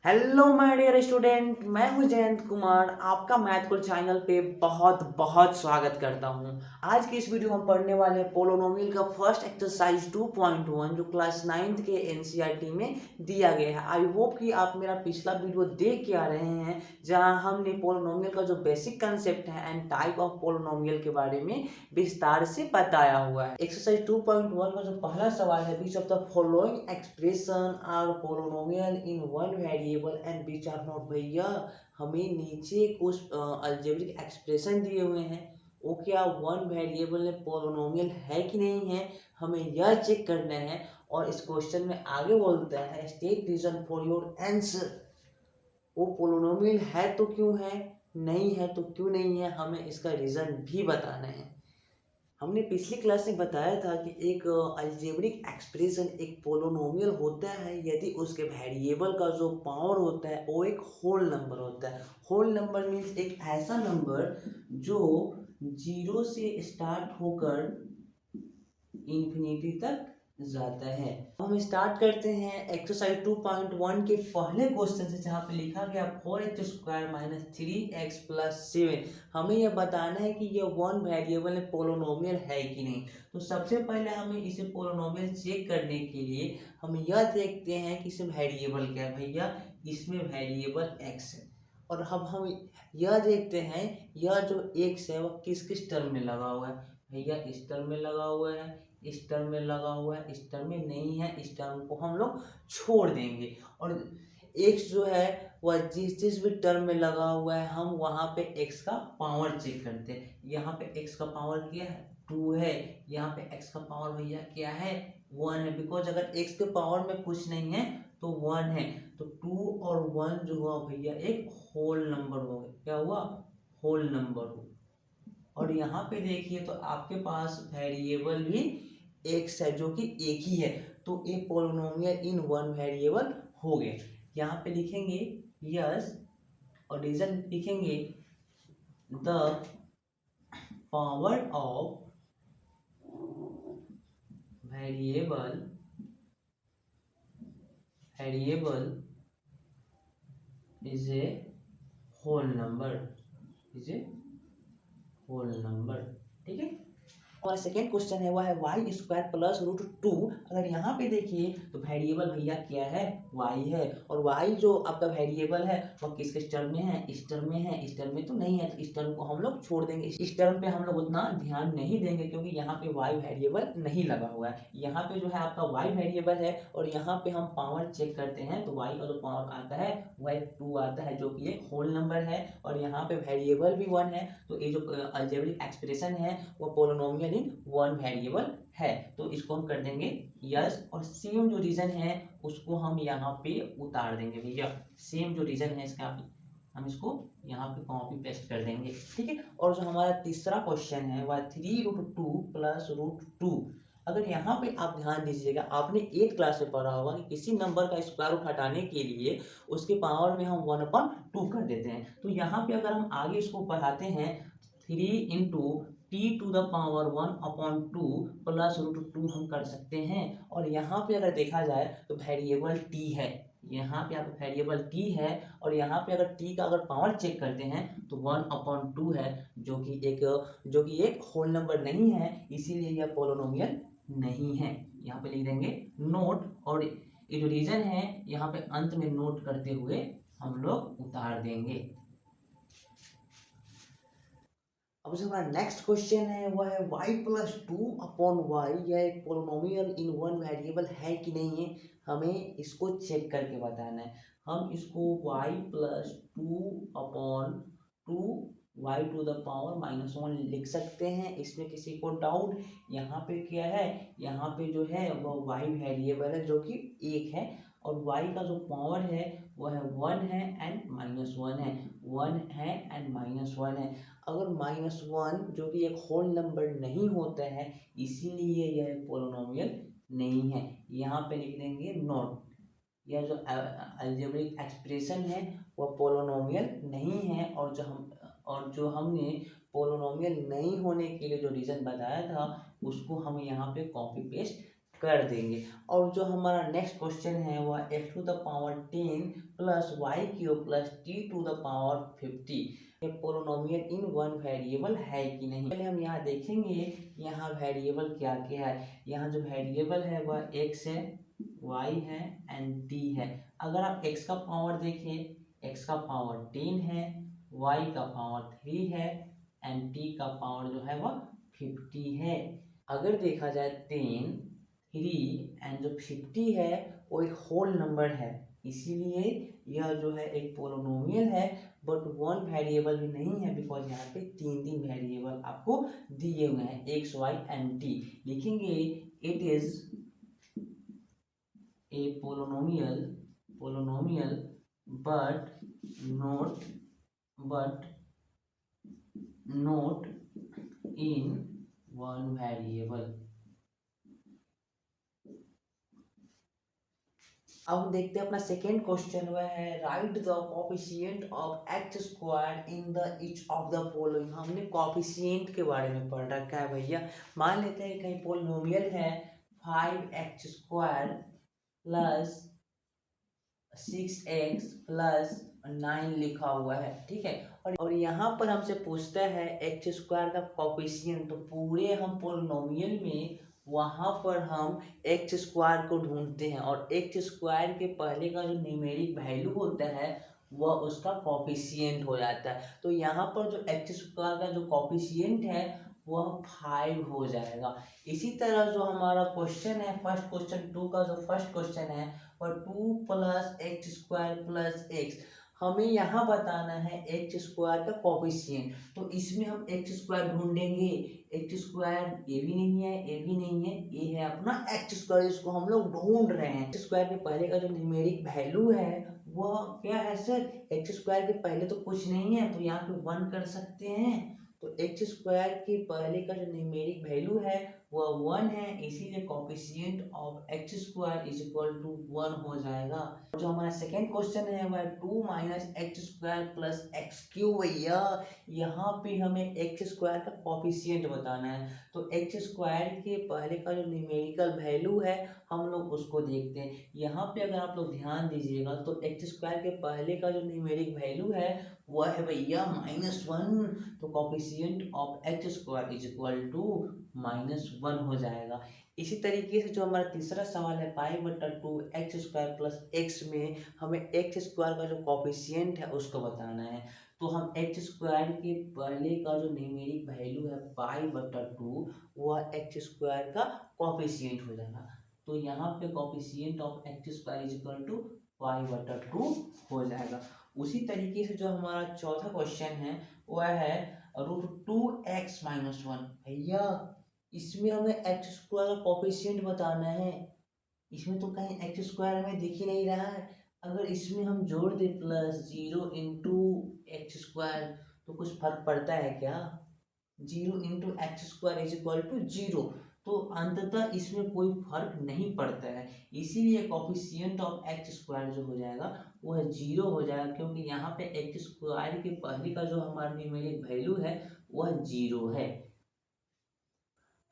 Hello my dear student, मैं हूं जयंत कुमार। आपका मैथ कुल चैनल पे बहुत बहुत स्वागत करता हूं। आज की इस वीडियो में हम पढ़ने वाले हैं पोलोनोमियल का फर्स्ट एक्सरसाइज 2.1 जो क्लास 9th के एनसीईआरटी में दिया गया है। आई होप कि आप मेरा पिछला वीडियो देख के आ रहे हैं जहां हमने पोलोनोमियल का जो बेसिक कंसेप्ट है एंड टाइप ऑफ पोलोनोमियल के बारे में विस्तार से बताया हुआ है। एक्सरसाइज 2.1 का जो पहला सवाल है, which of the following expression are polynomial in one variable and which are not. भैया हमें नीचे कुछ अलजेब्रिक एक्सप्रेशन दिए हुए हैं, वो क्या वन वेरिएबल में पोलोनोमियल है कि नहीं है, हमें यह चेक करना है। और इस क्वेश्चन में आगे बोलता है state reason for your answer. वो पोलोनोमियल है तो क्यों है, नहीं है तो क्यों नहीं है, हमें इसका रीजन भी बताना है। हमने पिछली क्लास में बताया था कि एक अलजेब्रिक एक्सप्रेशन एक पोलोनोमियल होता है यदि उसके वेरिएबल का जो पावर होता है वो एक होल नंबर होता है। होल नंबर मीन्स एक ऐसा नंबर जो जीरो से स्टार्ट होकर इन्फिनिटी तक जाता है। हम स्टार्ट करते हैं एक्सरसाइज 2.1 के पहले क्वेश्चन से, जहाँ पे लिखा गया 4x² माइनस 3x प्लस 7। हमें यह बताना है कि यह वन वेरिएबल में पोलोनोमियल है कि नहीं। तो सबसे पहले हमें इसे पोलोनोमियल चेक करने के लिए हम यह देखते हैं कि इसमें वेरिएबल क्या है। भैया इसमें वेरिएबल x है। और अब हम यह देखते हैं यह जो x है वह किस किस टर्म में लगा हुआ है। भैया इस टर्म में लगा हुआ है, इस टर्म में लगा हुआ है, इस टर्म में नहीं है, इस टर्म को हम लोग छोड़ देंगे। और x जो है वह जिस जिस भी टर्म में लगा हुआ है हम वहाँ पे x का पावर चेक करते हैं। यहाँ पे x का पावर क्या है, 2 है। यहाँ पे x का पावर भैया क्या है, 1 है। बिकॉज अगर x के पावर में कुछ नहीं है तो 1 है, तो 2 और 1 जो हुआ भैया एक होल नंबर हो गया। क्या हुआ, होल नंबर हो। और यहाँ पे देखिए तो आपके पास वेरिएबल भी x है जो कि एक ही है, तो एक पोलिनोमियल इन वन वेरिएबल हो गए। यहाँ पे लिखेंगे यस और रीजन लिखेंगे the power of variable is a whole number, is a whole number. ठीक है। हमारा सेकेंड क्वेश्चन है वह है y² प्लस रूट 2। अगर यहाँ पे देखिए तो वेरिएबल भैया क्या है, y है। और y जो आपका वेरिएबल है वह किस किस टर्म में है, इस टर्म में है, इस टर्म में तो नहीं है, तो इस टर्म को हम लोग छोड़ देंगे। इस टर्म पे हम लोग उतना ध्यान नहीं देंगे क्योंकि यहाँ पे y वेरिएबल नहीं लगा हुआ है। यहाँ पे जो है आपका y वेरिएबल है और यहाँ पे हम पावर चेक करते हैं तो y का जो पावर आता है वह 2 आता है जो कि एक होल नंबर है। और यहाँ पे वेरिएबल भी 1 है, तो ये जो अलजेब्रिक एक्सप्रेशन है वो पोलिनोमियल इन वन वेरिएबल है। तो इसको हम कर देंगे यस। और सेम जो रीजन है उसको हम यहाँ पे उतार देंगे। भैया सेम जो रीजन है इसका हम इसको यहाँ पे कॉपी पेस्ट कर देंगे। ठीक है। और जो हमारा तीसरा क्वेश्चन है वह 3√2 प्लस रूट 2। अगर यहाँ पे आप ध्यान दीजिएगा, आपने 8th क्लास में पढ़ा होगा कि किसी नंबर का स्क्वायर रूट हटाने के लिए उसके पावर में हम 1/2 कर देते हैं। तो यहाँ पे अगर हम आगे इसको बढ़ाते हैं 3 into T to the power 1/2 plus root 2 हम कर सकते हैं। और यहाँ पे अगर देखा जाए तो वेरिएबल टी है, यहाँ पे आपका वेरिएबल टी है। और यहाँ पे अगर टी का अगर पावर चेक करते हैं तो 1/2 है जो कि एक होल नंबर नहीं है, इसीलिए यह पोलिनोमियल नहीं है। यहाँ पे लिख देंगे नोट। और ये जो रीजन है यहाँ पे अंत में नोट करते हुए हम लोग उतार देंगे। अब जो हमारा नेक्स्ट क्वेश्चन है वह है y+2/y। यह एक पोलिनोमियल इन वन वेरिएबल है कि नहीं है, हमें इसको चेक करके बताना है। हम इसको y+2/2 y⁻⁻1 लिख सकते हैं, इसमें किसी को डाउट। यहाँ पे क्या है, यहाँ पे जो है वह y वेरिएबल है जो कि एक है। और y का जो पावर है वह है 1 है एंड -1 है, 1 है एंड -1 है। अगर -1 जो कि एक होल नंबर नहीं होता है इसीलिए यह पोलिनोमियल नहीं है। यहाँ पे लिख देंगे नॉट। यह जो अलजेब्रिक एक्सप्रेशन है वह पोलिनोमियल नहीं है। और जो हमने पोलिनोमियल नहीं होने के लिए जो रीजन बताया था उसको हम यहाँ पे कॉपी पेस्ट कर देंगे। और जो हमारा नेक्स्ट क्वेश्चन है वह x to the power 10 plus Y cube plus T to the power 50 ये पोलिनोमियल इन वन वेरिएबल है कि नहीं। पहले हम यहाँ देखेंगे यहाँ वेरिएबल क्या क्या है। यहाँ जो वेरिएबल है वह x है, y है एंड t है। अगर आप x का पावर देखें, x का पावर 10 है, y का पावर 3 है एंड t का पावर जो है वह 50 है। अगर देखा जाए 10, 3 एंड जो 50 है वो एक होल नंबर है, इसीलिए यह जो है एक पोलिनोमियल है, बट वन वेरिएबल भी नहीं है, बिकॉज यहाँ पे तीन वेरिएबल आपको दिए हुए हैं एक्स वाई एंड टी। लिखेंगे it is a polynomial but note in one variable. अब हम देखते हैं अपना सेकेंड क्वेश्चन, वह है right the coefficient of x square in the each of the following. हमने कोफिशिएंट के बारे में पढ़ रखा है भैया। मान लेते हैं कहीं पोलिनोमियल है 5x square plus 6x plus 9 लिखा हुआ है, ठीक है। और यहाँ पर हमसे पूछता है एक्स स्क्वायर का कोफिशिएंट, तो पूरे हम पोलिनोमियल में वहाँ पर हम एक्स स्क्वायर को ढूंढते हैं और एक्स स्क्वायर के पहले का जो न्यूमेरिक वैल्यू होता है वह उसका कोफिशिएंट हो जाता है। तो यहाँ पर जो एक्स स्क्वायर का जो कोफिशिएंट है वह 5 हो जाएगा। इसी तरह जो हमारा क्वेश्चन है फर्स्ट क्वेश्चन 2 का जो फर्स्ट क्वेश्चन है वह 2 plus x square plus x, हमें यहाँ बताना है एक्स स्क्वायर का कोफिशिएंट। तो इसमें हम एक्स स्क्वायर ढूंढेंगे, एक्स स्क्वायर ये भी नहीं है, ये भी नहीं है, ये है अपना एक्स स्क्वायर, इसको हम लोग ढूंढ रहे हैं। एक्स स्क्वायर के पहले का जो न्यूमेरिक वैल्यू है वह क्या है सर, एक्स स्क्वायर के पहले तो कुछ नहीं है, तो यहाँ पे 1 कर सकते हैं। तो एक्स स्क्वायर के पहले का जो न्यूमेरिक वैल्यू है वह 1 है, इसीलिए coefficient of x square is equal to 1 हो जाएगा। जो हमारा सेकेंड क्वेश्चन है वह 2 minus x square plus x cube. भैया यहाँ पे हमें एक्स स्क्वायर का कोफिशिएंट बताना है, तो एक्स स्क्वायर के पहले का जो न्यूमेरिकल वैल्यू है हम लोग उसको देखते हैं। यहाँ पे अगर आप लोग ध्यान दीजिएगा तो एक्स स्क्वायर के पहले का जो न्यूमेरिक वैल्यू है वह है भैया -1, तो coefficient of x square is equal to -1 हो जाएगा। इसी तरीके से जो हमारा तीसरा सवाल है π/2 एक्स स्क्वायर प्लस एक्स में हमें एक्स स्क्वायर का जो कोफिशिएंट है उसको बताना है। तो हम एक्स स्क्वायर के पहले का जो न्यूमेरिक वैल्यू है π/2 वह एक्स स्क्वायर का कोफिशिएंट हो जाएगा। तो यहाँ पे coefficient of x square is equal to π/2 हो जाएगा। उसी तरीके से जो हमारा चौथा क्वेश्चन है वह है √2x-1। भैया इसमें हमें एक्स स्क्वायर का कोफिशिएंट बताना है, इसमें तो कहीं एक्स स्क्वायर हमें दिख ही नहीं रहा है। अगर इसमें हम जोड़ दें +0 इंटू एक्स स्क्वायर तो कुछ फर्क पड़ता है क्या? 0 into X square is equal to 0, तो अंततः इसमें कोई फर्क नहीं पड़ता है, इसीलिए कोफिशिएंट ऑफ एक्स स्क्वायर जो हो जाएगा वह 0 हो जाएगा, क्योंकि यहाँ पे एक्स स्क्वायर के पहले का जो हमारा न्यूमेरिक वैल्यू है वह 0 है।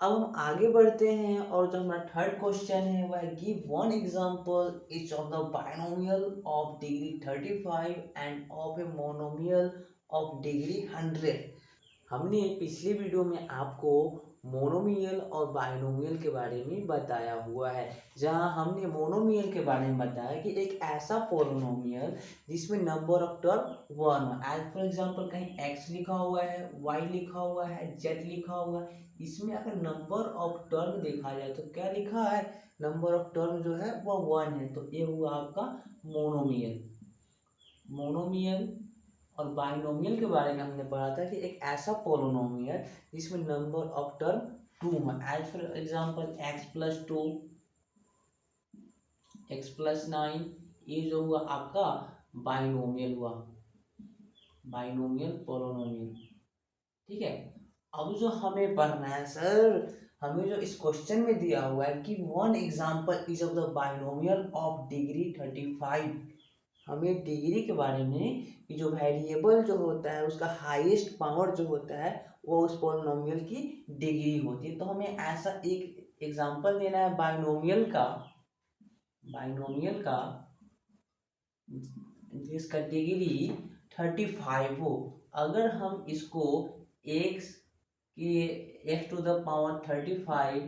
अब हम आगे बढ़ते हैं और जो हमारा थर्ड क्वेश्चन है वह give one example each of the binomial of degree 35 end of a monomial of degree 100। हमने पिछले वीडियो में आपको मोनोमियल और बाइनोमियल के बारे में बताया हुआ है, जहां हमने मोनोमियल के बारे में बताया कि एक ऐसा पोलिनोमियल जिसमें नंबर ऑफ टर्म 1 हो, एज फॉर एग्जांपल कहीं x लिखा हुआ है, y लिखा हुआ है, z लिखा हुआ है, इसमें अगर नंबर ऑफ टर्म देखा जाए तो क्या लिखा है, नंबर ऑफ टर्म जो है वह 1 है, तो ये हुआ आपका मोनोमियल। और बाइनोमियल के बारे में हमने पढ़ा था कि एक ऐसा पोलिनोमियल जिसमें नंबर ऑफ टर्म 2 है, as for example x+2, x+9, ये जो हुआ आपका बाइनोमियल हुआ, बाइनोमियल पोलिनोमियल, ठीक है। अब जो हमें पढ़ना है सर, हमें जो इस क्वेश्चन में दिया हुआ है कि one example is of the binomial of degree 35, हमें डिग्री के बारे में कि जो वेरिएबल जो होता है उसका हाईएस्ट पावर जो होता है वो उस पोलिनोमियल की डिग्री होती है। तो हमें ऐसा एक एग्जांपल देना है बाइनोमियल का जिसका डिग्री 35 हो। अगर हम इसको X to the power 35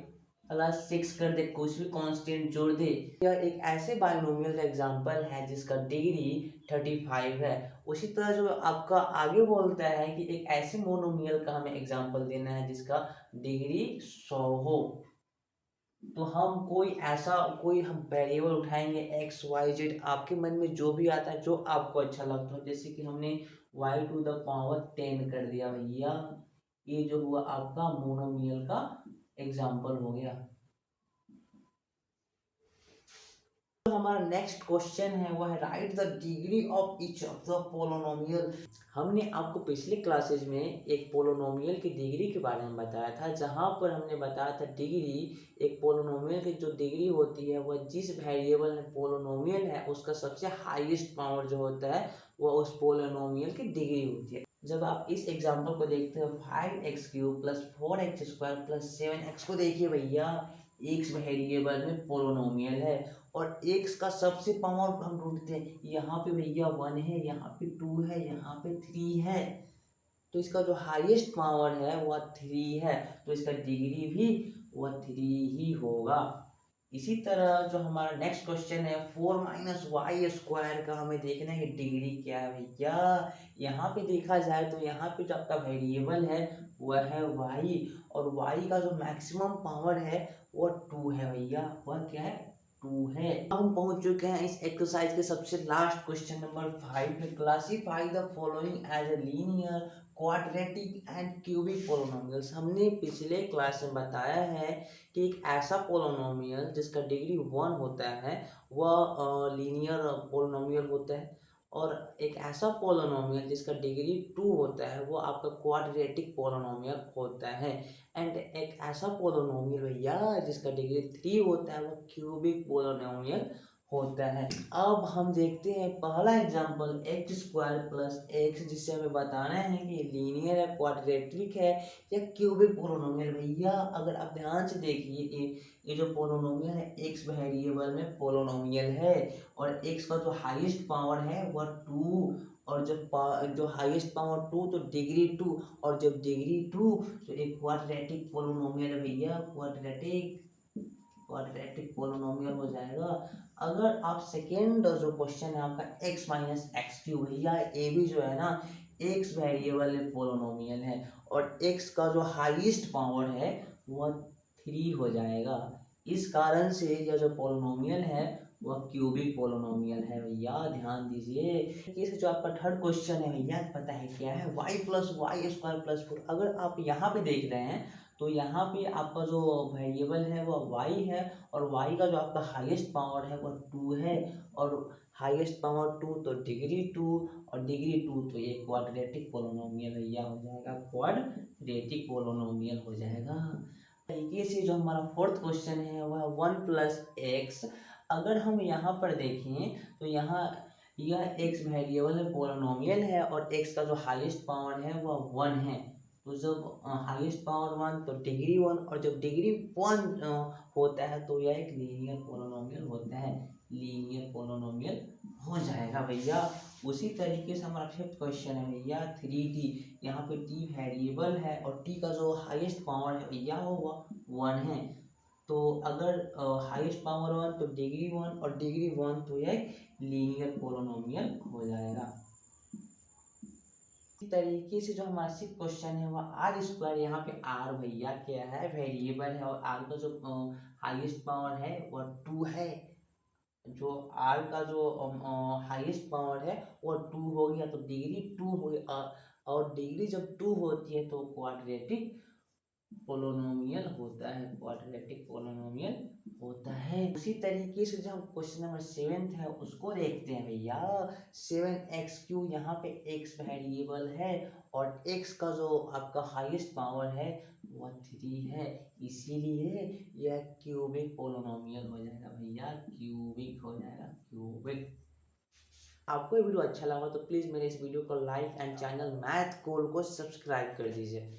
plus 6 कर दे, कुछ भी कांस्टेंट जोड़ दे, यह एक ऐसे बाइनोमियल का एग्जांपल है जिसका डिग्री 35 है। उसी तरह जो आपका आगे बोलता है कि एक ऐसे मोनोमियल का हमें एग्जांपल देना है जिसका डिग्री 100 हो। तो हम कोई हम वेरिएबल उठाएंगे एक्स वाई जेड, आपके मन में जो भी आता है, जो आपको अच्छा लगता हो। जैसे कि हमने y टू द पावर 10 कर दिया भैया, ये जो हुआ आपका मोनोमियल का एग्जांपल हो गया। तो हमारा नेक्स्ट क्वेश्चन है वह है right the degree of each of the polynomial. हमने आपको पिछले क्लासेज में एक पोलोनोमियल की डिग्री के बारे में बताया था, जहां पर हमने बताया था डिग्री एक पोलोनोमियल की जो डिग्री होती है वह जिस वेरिएबल में पोलोनोमियल है उसका सबसे हाईएस्ट पावर जो होता है वह उस पोलोनोमियल की डिग्री होती है। जब आप इस एग्जांपल को देखते हो 5x³ plus 4x² plus 7x को देखिए भैया, एक्स वेरिएबल में पोलोनोमियल है और एक्स का सबसे पावर हम ढूंढते हैं। यहाँ पे भैया 1 है, यहाँ पे 2 है, यहाँ पे 3 है, तो इसका जो हाईएस्ट पावर है वह 3 है, तो इसका डिग्री भी वह 3 ही होगा। इसी तरह जो हमारा नेक्स्ट क्वेश्चन है 4 - y² का हमें देखना है कि डिग्री क्या है भैया। यहाँ पे देखा जाए तो यहाँ पे जो आपका वेरिएबल है वह है y, और y का जो मैक्सिमम पावर है वह 2 है भैया, वह क्या है 2 है। अब हम पहुंच चुके हैं इस एक्सरसाइज के सबसे लास्ट क्वेश्चन नंबर 5 में। Classify the following as a linear, quadratic and cubic polynomials. हमने पिछले क्लास में बताया है कि एक ऐसा पोलोनोमियल जिसका डिग्री 1 होता है वह लीनियर पोलोनोमियल होता है, और एक ऐसा पोलोनोमियल जिसका डिग्री 2 होता है वो आपका क्वाड्रेटिक पोलोनोमियल होता है। एंड एक ऐसा पोलोनोमियल भैया जिसका डिग्री 3 होता है वो क्यूबिक पोलोनोमियल होता है। अब हम देखते हैं पहला एग्जांपल x² प्लस एक्स, जिससे हमें बताना है कि लीनियर है, क्वाड्रेटिक है या क्यूबिक पोलोनोमियल। भैया अगर आप ध्यान से देखिए, ये जो पोलोनोमियल है एक्स वेरिएबल में पोलोनोमियल है, और एक्स का जो हाईएस्ट पावर है वह 2, और जो हाईएस्ट पावर 2 तो डिग्री 2, और जब डिग्री 2 तो एक क्वाड्रेटिक पोलोनोमियल है भैया, क्वाड्रेटिक पोलोनोमियल हो जाएगा। अगर आप सेकेंड जो क्वेश्चन है आपका x - x³ भैया, ये भी जो है ना x वेरिएबल में पोलोनोमियल है, और x का जो हाईएस्ट पावर है वह 3 हो जाएगा। इस कारण से यह जो पोलोनोमियल है वह क्यूबिक पोलोनोमियल है भैया, ध्यान दीजिए। इस जो आपका थर्ड क्वेश्चन है भैया, पता है क्या है y + y² + 4। अगर आप यहाँ पे देख रहे हैं तो यहाँ पे आपका जो वेरिएबल है वह y है, और y का जो आपका हाईएस्ट पावर है वह 2 है, और हाईएस्ट पावर 2 तो डिग्री 2, और डिग्री 2 तो ये क्वाड्रेटिक पोलोनोमियल भैया हो जाएगा, क्वाड्रेटिक पोलोनोमियल हो जाएगा। तरीके से जो हमारा फोर्थ क्वेश्चन है वह 1 + x। अगर हम यहाँ पर देखें तो यहाँ यह x वेरिएबल है, पोलोनोमियल है, और x का जो हाईएस्ट पावर है वह 1 है। तो जब हाईएस्ट पावर 1 तो डिग्री 1, और जब डिग्री 1 होता है तो यह एक लीनियर पोलोनोमियल होता है, लीनियर पोलोनोमियल हो जाएगा भैया। उसी तरीके से हमारा फिफ्थ क्वेश्चन है भैया 3t। यहाँ पे t वेरिएबल है, और t का जो हाईएस्ट पावर है भैया वो 1 है। तो अगर हाईएस्ट पावर 1 तो डिग्री 1, और डिग्री 1 तो यह लीनियर पोलोनोमियल हो जाएगा। इस तरीके से जो हमारा सिक्स क्वेश्चन है वह r²। यहाँ पे r भैया क्या है वेरिएबल है, और r का जो हाईएस्ट पावर है वह 2 है। जो r का जो हाईएस्ट पावर है वो 2 हो गया, तो डिग्री 2 हो गया, और डिग्री जब 2 होती है तो क्वाड्रेटिक पोलोनोमियल होता है, क्वाड्रेटिक पोलोनोमियल होता है। उसी तरीके से जो हम क्वेश्चन नंबर 7 है उसको देखते हैं भैया। 7x³ यहाँ पे x वेरिएबल है, और x का जो आपका हाईएस्ट पावर है वह 3 है, इसीलिए यह क्यूबिक पोलोनोमियल हो जाएगा भैया, क्यूबिक हो जाएगा, क्यूबिक। आपको ये वीडियो अच्छा लगा तो प्लीज़ मेरे इस वीडियो को लाइक एंड चैनल मैथ कोल को सब्सक्राइब कर दीजिए।